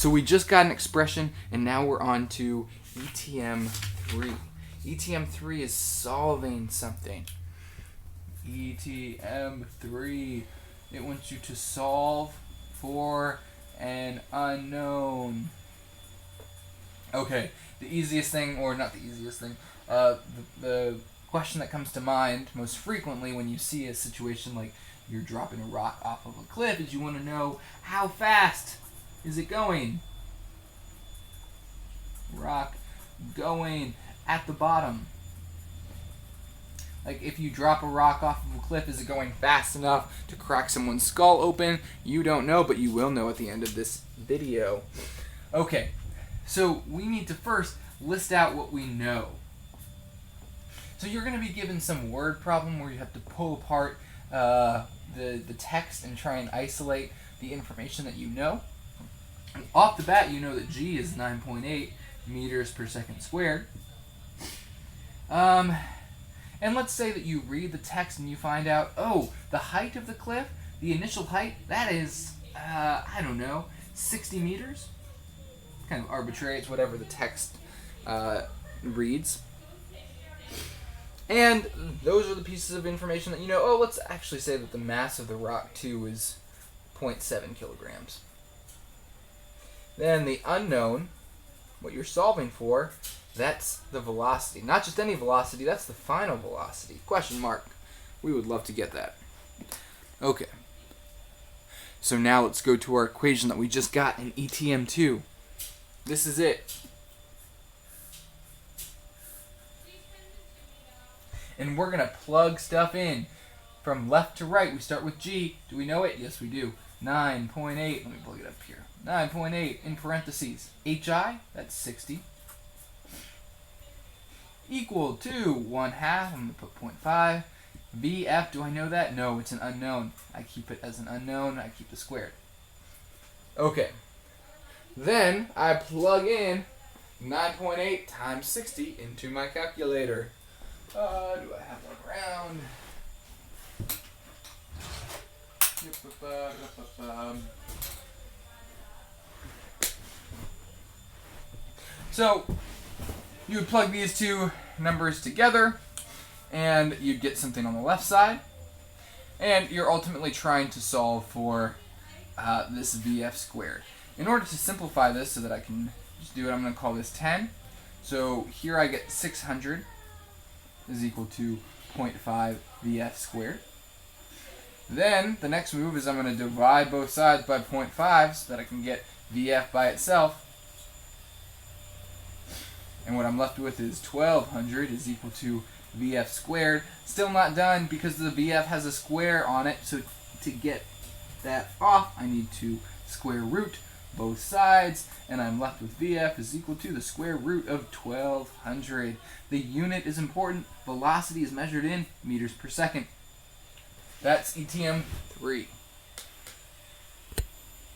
So we just got an expression, and now we're on to ETM.3. ETM.3 is solving something. ETM.3. It wants you to solve for an unknown. Okay, the easiest thing, or not the easiest thing, the question that comes to mind most frequently when you see a situation like you're dropping a rock off of a cliff is you want to know how fast is it going? Rock going at the bottom. Like if you drop a rock off of a cliff, is it going fast enough to crack someone's skull open? You don't know, but you will know at the end of this video. Okay, so we need to first list out what we know. So you're going to be given some word problem where you have to pull apart the text and try and isolate the information that you know. Off the bat, you know that G is 9.8 meters per second squared. And let's say that you read the text and you find out, oh, the height of the cliff, the initial height, that is, I don't know, 60 meters? Kind of arbitrary, it's whatever the text reads. And those are the pieces of information that you know. Oh, let's actually say that the mass of the rock, too, is 0.7 kilograms. Then the unknown, what you're solving for, that's the velocity. Not just any velocity, that's the final velocity. Question mark. We would love to get that. Okay. So now let's go to our equation that we just got in ETM2. This is it. And we're going to plug stuff in from left to right. We start with G. Do we know it? Yes, we do. 9.8. Let me plug it up here. 9.8 in parentheses. HI, that's 60. Equal to 1/2. I'm going to put 0.5. VF, do I know that? No, it's an unknown. I keep it as an unknown. I keep the squared. Okay. Then I plug in 9.8 times 60 into my calculator. Do I have one around? So, you would plug these two numbers together, and you'd get something on the left side. And you're ultimately trying to solve for this VF squared. In order to simplify this so that I can just do it, I'm going to call this 10. So here I get 600 is equal to 0.5 VF squared. Then the next move is I'm going to divide both sides by 0.5 so that I can get VF by itself. And what I'm left with is 1200 is equal to VF squared. Still not done because the VF has a square on it. So to get that off, I need to square root both sides. And I'm left with VF is equal to the square root of 1200. The unit is important. Velocity is measured in meters per second. That's ETM 3.